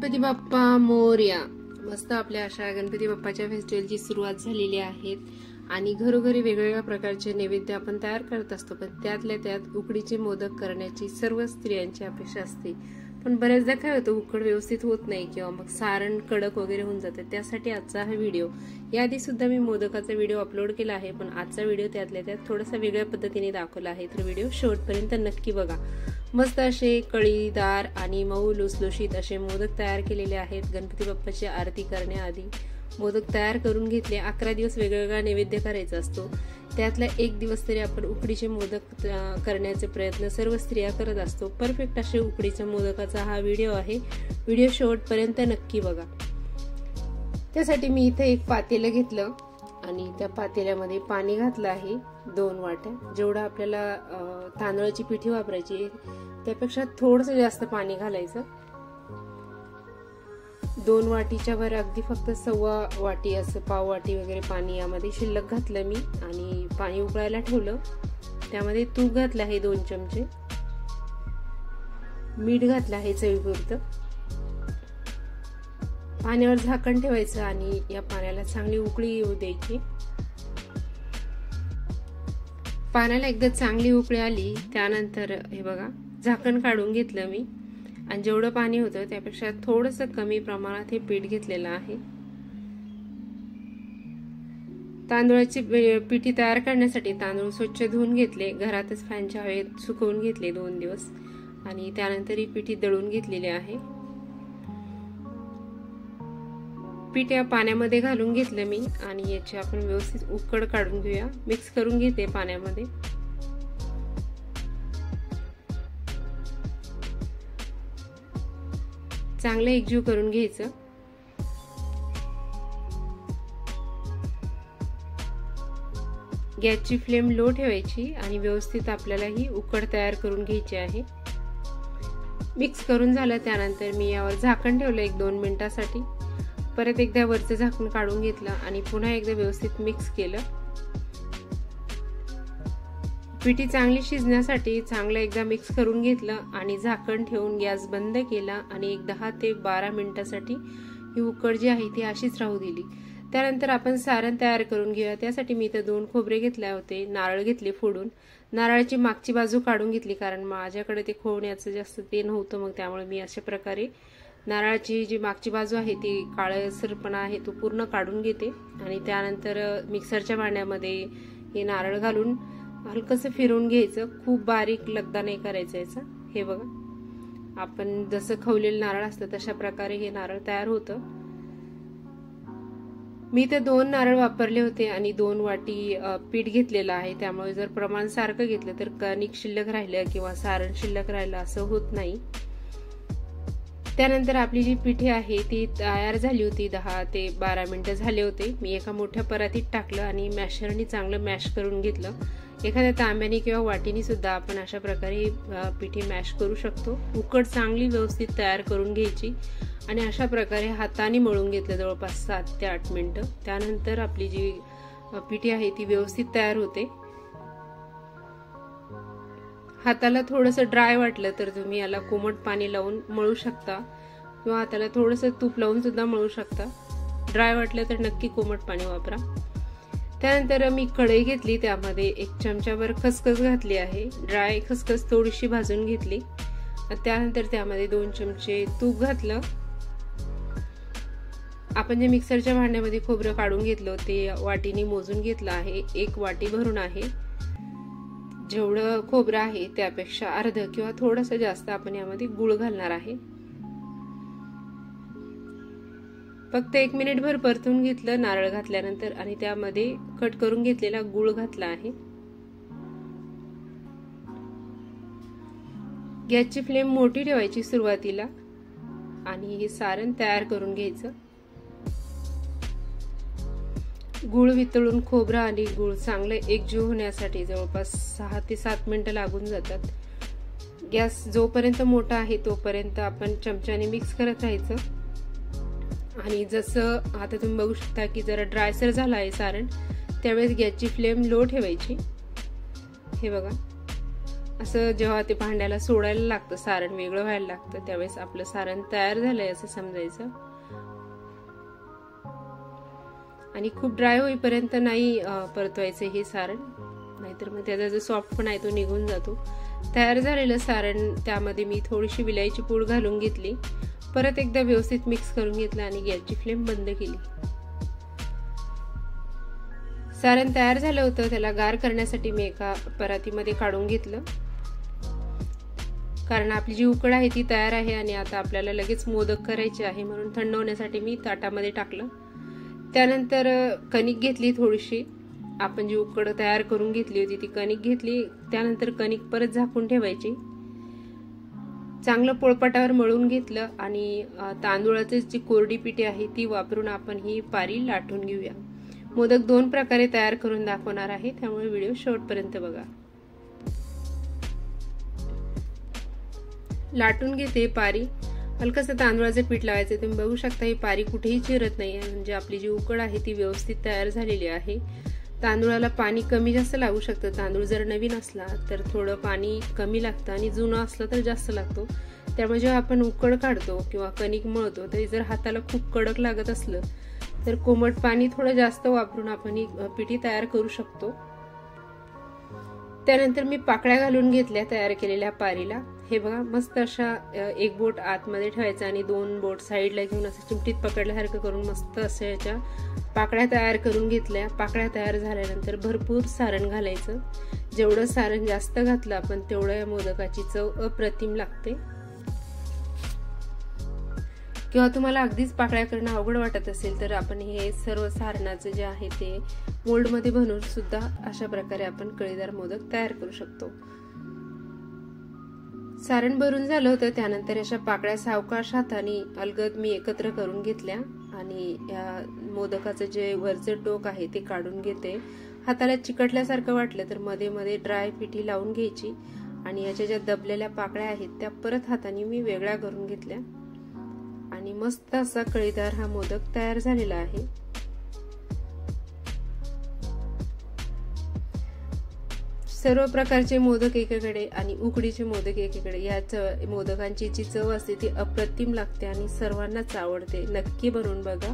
गणपती बाप्पा मोरया। मस्त आपल्या अशा गणपती बाप्पाच्या फेस्टिवलची सुरुवात झालेली आहे आणि घरोघरी वेगवेगळ्या प्रकारचे नैवेद्य आपण तयार करत असतो, पण त्यातल्या त्यात उकडीचे मोदक करण्याची सर्व स्त्रियांची अपेक्षा असते। पण बरेचदा काय होतं, उकड व्यवस्थित होत नाही किंवा मग सारण कडक वगैरे होऊन जाते। त्यासाठी आजचा हा व्हिडिओ, याआधी सुद्धा मी मोदकाचा व्हिडिओ अपलोड केला आहे, पण आजचा व्हिडिओ त्यातल्या त्यात थोडासा वेगळ्या पद्धतीने दाखवला आहे, तर व्हिडिओ शेवटपर्यंत नक्की बघा। मस्त असे कळीदार आणि मऊ लुसलुशीत असे मोदक तयार केलेले आहेत। गणपती बाप्पाची आरती करण्याआधी मोदक तयार करून घेतले। 11 दिवस वेगवेगळा नैवेद्य करायचा असतो, त्यातला एक दिवस तरी आपण उकडीचे मोदक करण्याचे प्रयत्न सर्व स्त्रिया करत असतो। परफेक्ट असे उकडीच्या मोदकाचा हा व्हिडिओ आहे, व्हिडिओ शेवटपर्यंत नक्की बघा। त्यासाठी मी इथे एक पातेलं घेतलं आणि त्या पातेल्यामध्ये पाणी घातलं आहे 2 वाट्या। जेवढं आपल्याला तांदळाची पिठी वापरायची त्यापेक्षा थोडंसं जास्त पाणी घालायचं। 2 वाटीच्या वर अगदी फक्त 1.25 वाटी असं पाव वाटी वगैरे पाणी यामध्ये शिल्लक घातलं मी आणि पाणी उकळायला ठेवलं। त्यामध्ये तूप घातलं आहे 2 चमचे, मीठ घातलं आहे चवीपुरतं। पाण्यावर झाकण ठेवायचं आणि या पाण्याला चांगली उकळी येऊ द्यायची। पाण्याला एकदा चांगली उकळी आली त्यानंतर हे बघा, झाकण काढून घेतलं मी आणि जेवढं पाणी होतं त्यापेक्षा थोडंसं कमी प्रमाणात हे पीठ घेतलेलं आहे। तांदूळाची पिठी तयार करण्यासाठी तांदूळ स्वच्छ धुवून घेतले, घरातच फॅनच्या हवेत सुकवून घेतले 2 दिवस आणि त्यानंतर ही पिठी दळून घेतलेली आहे। पीठ या पाण्यामध्ये घालून घेतलं मी आणि याची आपण व्यवस्थित उकड काढून घेऊया। मिक्स करून घेते पाण्यामध्ये। चांगलं एकजीव करून घ्यायचं। गॅसची फ्लेम लो ठेवायची आणि व्यवस्थित आपल्याला ही उकड तयार करून घ्यायची आहे। मिक्स करून झालं त्यानंतर मी यावर झाकण ठेवलं 1-2 मिनिटांसाठी। परत एकदा वरचं झाकण काढून घेतलं आणि पुन्हा एकदा व्यवस्थित मिक्स केलं। पिठी चांगली शिजण्यासाठी चांगलं एकदा मिक्स करून घेतलं आणि झाकण ठेवून गॅस बंद केला आणि एक 10 ते 12 मिनिटांसाठी ही उकड जी आहे ती अशीच राहू दिली। त्यानंतर आपण सारण तयार करून घेऊया। त्यासाठी मी इथे 2 खोबरे घेतले होते, नारळ घेतले फोडून। नारळाची मागची बाजू काढून घेतली कारण माझ्याकडे ते खोवण्याचं जास्त ते नव्हतं, मग त्यामुळे मी अशा प्रकारे नारळाची जी मागची बाजू आहे ती काळसरपणा आहे तो पूर्ण काढून घेते आणि त्यानंतर मिक्सरच्या भांड्यामध्ये हे नारळ घालून हलकसं फिरवून घ्यायचं। खूप बारीक लगदा नाही करायचं याचा। हे बघा, आपण जसं खवलेलं नारळ असतं तशा प्रकारे हे नारळ तयार होतं। मी ते 2 नारळ वापरले होते आणि 2 वाटी पीठ घेतलेलं आहे, त्यामुळे जर प्रमाण सारखं घेतलं तर कणिक शिल्लक राहिलं किंवा सारण शिल्लक राहिलं असं होत नाही। त्यानंतर आपली जी पिठी आहे ती तयार झाली होती, 10 ते 12 मिनिटं झाले होते। मी एका मोठ्या परातीत टाकलं आणि मॅशरने चांगलं मॅश करून घेतलं। एखाद्या तांब्याने किंवा वाटीने सुद्धा आपण अशा प्रकारे पिठी मॅश करू शकतो। उकड चांगली व्यवस्थित तयार करून घ्यायची आणि अशा प्रकारे हाताने मळून घेतलं जवळपास 7 ते 8 मिनिटं। त्यानंतर आपली जी पिठी आहे ती व्यवस्थित तयार होते। हाताला थोडंसं ड्राय वाटलं तर तुम्ही याला कोमट पाणी लावून मळू शकता किंवा हाताला थोडंसं तूप लावून सुद्धा मळू शकता। ड्राय वाटलं तर नक्की कोमट पाणी वापरा। त्यानंतर मी कढई घेतली, त्यामध्ये 1 चमचाभर खसखस घातली आहे। ड्राय खसखस थोडीशी भाजून घेतली। त्यानंतर त्यामध्ये 2 चमचे तूप घातलं। आपण जे मिक्सरच्या भांड्यामध्ये खोबरं काढून घेतलं ते वाटीने मोजून घेतलं आहे, 1 वाटी भरून आहे। जेवढं खोबरं आहे त्यापेक्षा अर्ध किंवा थोडंसं जास्त आपण यामध्ये गूळ घालणार आहे। फक्त 1 मिनिटभर परतून घेतलं नारळ घातल्यानंतर आणि त्यामध्ये कट करून घेतलेला गूळ घातला आहे। गॅसची फ्लेम मोठी ठेवायची सुरुवातीला आणि हे सारण तयार करून घ्यायचं। गूळ वितळून खोबरं आणि गूळ चांगलं एकजीव होण्यासाठी जवळपास 6 ते 7 मिनिटं लागून जातात। गॅस जोपर्यंत मोठा आहे तोपर्यंत आपण चमच्याने मिक्स करत राहायचं आणि जसं आता तुम्ही बघू शकता की जरा ड्रायसर झालं आहे सारण, त्यावेळेस गॅसची फ्लेम लो ठेवायची। हे बघा, असं जेव्हा ते भांड्याला सोडायला लागतं, सारण वेगळं व्हायला लागतं, त्यावेळेस आपलं सारण तयार झालंय असं समजायचं. आणि खूप ड्राय होईपर्यंत नाही परतवायचं हे सारण, नाहीतर मग त्याचा जो सॉफ्टपणा आहे तो निघून जातो. तयार झालेलं सारण त्यामध्ये मी थोडीशी विलायची पूड घालून घेतली, परत एकदा व्यवस्थित मिक्स करून घेतलं आणि गॅसची फ्लेम बंद केली. सारण तयार झालं होतं, त्याला गार करण्यासाठी मी एका परातीमध्ये काढून घेतलं, कारण आपली जी उकड आहे ती तयार आहे आणि आता आपल्याला लगेच मोदक करायचे आहे, म्हणून थंड होण्यासाठी मी ताटामध्ये टाकलं. त्यानंतर कणिक घेतली थोडीशी, आपण जी उकड तयार करून घेतली होती ती कणिक घेतली. त्यानंतर कणिक परत झाकून ठेवायची. चांगलं पोळपाटावर मळून घेतलं आणि तांदूळाची जी कोरडी पिठी आहे ती वापरून आपण ही पारी लाटून घेऊया. मोदक 2 प्रकारे तयार करून दाखवणार आहे, त्यामुळे व्हिडिओ शेवटपर्यंत बघा. लाटून घेते पारी. हलकसं तांदूळाचं पीठ लावायचं. तुम्ही बघू शकता ही पारी कुठेही चिरत नाहीये, म्हणजे आपली जी उकड आहे ती व्यवस्थित तयार झालेली आहे. तांदूळाला पाणी कमी जास्त लागू शकतं. तांदूळ जर नवीन असला तर थोडं पाणी कमी लागतं आणि जुनं असलं तर जास्त लागतो. त्यामुळे जेव्हा आपण उकड काढतो किंवा कणिक मळतो तरी जर हाताला खूप कडक लागत असलं तर कोमट पाणी थोडं जास्त वापरून आपण ही पिठी तयार करू शकतो. त्यानंतर मी पाकळ्या घालून घेतल्या तयार केलेल्या पारीला. हे बघा, मस्त अशा एक बोट आतमध्ये ठेवायचा आणि 2 बोट साईडला घेऊन असं चिमटीत पकडल्यासारखं करून मस्त असं याच्या पाकळ्या तयार करून घेतल्या. पाकळ्या तयार झाल्यानंतर भरपूर सारण घालायचं. जेवढं सारण जास्त घातलं आपण तेवढं या मोदकाची चव अप्रतिम लागते. किंवा तुम्हाला अगदीच पाकळ्या करणं अवघड वाटत असेल तर आपण हे सर्व सारणाचं जे आहे ते मोल्डमध्ये बनवून सुद्धा अशा प्रकारे आपण कळीदार मोदक तयार करू शकतो. सारण भरून झालं होतं, त्यानंतर अशा पाकळ्या सावकाश हाताने अलगद मी एकत्र करून घेतल्या आणि या मोदकाचं जे वरचं टोक आहे ते काढून घेते. हाताला चिकटल्यासारखं वाटलं तर मध्ये मध्ये ड्राय पिठी लावून घ्यायची आणि याच्या ज्या दबलेल्या पाकळ्या आहेत त्या परत हाताने मी वेगळ्या करून घेतल्या आणि मस्त असा कळीदार हा मोदक तयार झालेला आहे. सर्व प्रकारचे मोदक एकीकडे आणि उकडीचे मोदक एकीकडे, या मोदकांची जी चव असते ती अप्रतिम लागते आणि सर्वांनाच आवडते. नक्की बनवून बघा.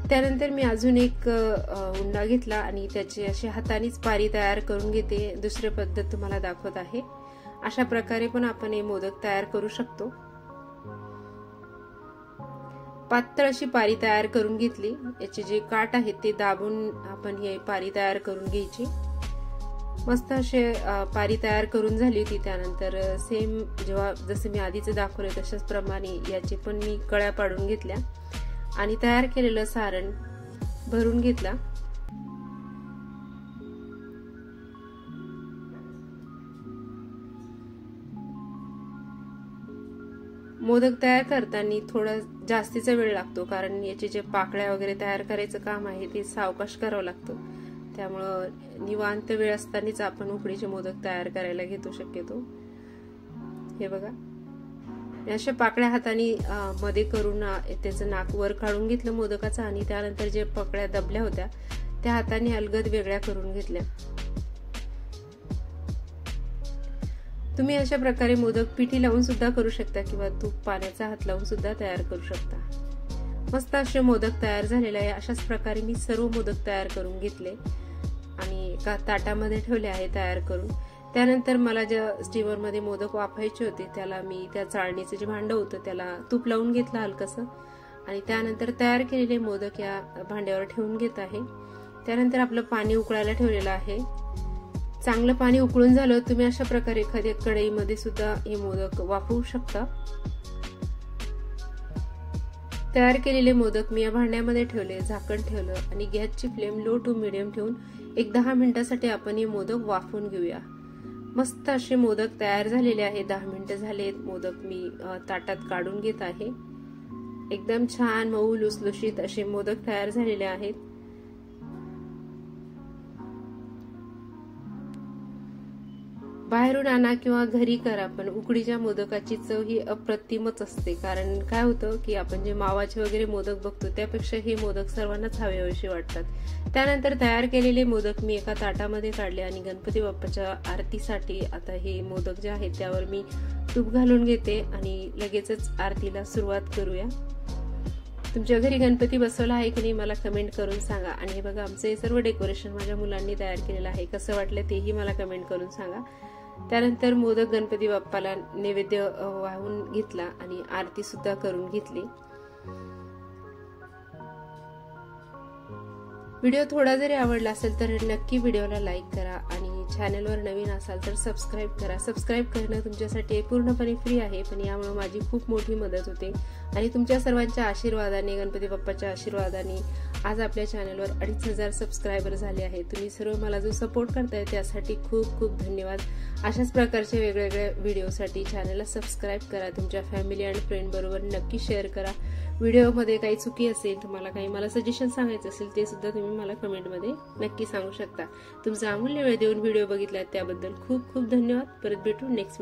त्यानंतर मी अजून एक उंडा घेतला आणि त्याची अशी हातानेच पारी तयार करून घेते. दुसरी पद्धत तुम्हाला दाखवत आहे. अशा प्रकारे पण आपण हे मोदक तयार करू शकतो. पातळ अशी पारी तयार करून घेतली. याचे जे काठ आहेत ते दाबून आपण ही पारी तयार करून घ्यायची. मस्त असे पारी तयार करून झाली होती. त्यानंतर सेम जेव्हा जसं मी आधीच दाखवले तशाच प्रमाणे याची पण मी कळ्या पाडून घेतल्या आणि तयार केलेलं सारण भरून घेतला. मोदक तयार करताना थोडा जास्तीचा वेळ लागतो, कारण याचे जे पाकळ्या वगैरे तयार करायचं काम आहे ते सावकाश करावं लागतं. त्यामुळं निवांत वेळ असतानाच आपण उकडीचे मोदक तयार करायला घेतो शक्यतो. हे बघा, अशा पाकळ्या हाताने मध्ये करून त्याचं नाक वर काढून घेतलं मोदकाचं आणि त्यानंतर जे पाकळ्या दबल्या होत्या त्या हाताने अलगद वेगळ्या करून घेतल्या. तुम्ही अशा प्रकारे मोदक पिठी लावून सुद्धा करू शकता किंवा तूप पाण्याचा हात लावून सुद्धा तयार करू शकता. मस्त असे मोदक तयार झालेले आहे. अशाच प्रकारे मी सर्व मोदक तयार करून घेतले आणि एका ताटामध्ये ठेवले आहे तयार करून. त्यानंतर मला ज्या स्टीमर मध्ये मोदक वाफायचे होते त्याला मी त्या चाळणीचं जे भांडं होतं त्याला तूप लावून घेतलं हलकसं आणि त्यानंतर तयार केलेले मोदक या भांड्यावर ठेवून घेत आहे. त्यानंतर आपलं पाणी उकळायला ठेवलेलं आहे. चांगलं पाणी उकळून झालं. तुम्ही अशा प्रकारे एखाद्या कढईमध्ये सुद्धा हे मोदक वाफवू शकता. तयार केलेले मोदक मी या भांड्यामध्ये ठेवले, झाकण ठेवलं आणि गॅसची फ्लेम लो टू मीडियम ठेवून एक 10 मिनिटांसाठी आपण हे मोदक वाफवून घेऊया. मस्त असे मोदक तयार झालेले आहेत. 10 मिनिटं झालेत. मोदक मी ताटात काढून घेत आहे. एकदम छान मऊ लुसलुशीत असे मोदक तयार झालेले आहेत. बाहेरून आणा किंवा घरी करा, पण उकडीच्या मोदकाची चव ही अप्रतिमच असते. कारण काय होतं की आपण जे मावाचे वगैरे मोदक बघतो त्यापेक्षा हे मोदक सर्वांनाच हवेहवेसे वाटतात. त्यानंतर तयार केलेले मोदक मी एका ताटामध्ये काढले आणि गणपती बाप्पाच्या आरतीसाठी आता हे मोदक जे आहेत त्यावर मी तूप घालून घेते आणि लगेचच आरतीला सुरुवात करूया. तुमच्या घरी गणपती बसवला आहे की नाही मला कमेंट करून सांगा. आणि हे बघा आमचे सर्व डेकोरेशन माझ्या मुलांनी तयार केलेलं आहे. कसं वाटलं तेही मला कमेंट करून सांगा. त्यानंतर मोदक गणपती बाप्पाला नैवेद्य वाहून घेतला आणि आरती सुद्धा करून घेतली. व्हिडिओ थोडा जरी आवडला असेल तर नक्की व्हिडिओला लाईक करा आणि चॅनलवर नवीन असाल तर सबस्क्राईब करा. सबस्क्राईब करणं तुमच्यासाठी पूर्णपणे फ्री आहे, पण यामुळे माझी खूप मोठी मदत होते. आणि तुमच्या सर्वांच्या आशीर्वादाने, गणपती बाप्पाच्या आशीर्वादाने आज आपल्या चॅनलवर 2500 सबस्क्रायबर झाले आहेत. तुम्ही सर्व मला जो सपोर्ट करताय त्यासाठी खूप खूप धन्यवाद. अशाच प्रकारचे वेगवेगळ्या व्हिडिओसाठी चॅनलला सबस्क्राईब करा. तुमच्या फॅमिली आणि फ्रेंड बरोबर नक्की शेअर करा. व्हिडिओमध्ये काही चुकी असेल, तुम्हाला काही मला सजेशन सांगायचं असेल ते सुद्धा तुम्ही मला कमेंटमध्ये नक्की सांगू शकता. तुमचा अमूल्य वेळ देऊन व्हिडिओ बघितलाय त्याबद्दल खूप खूप धन्यवाद. परत भेटू नेक्स्ट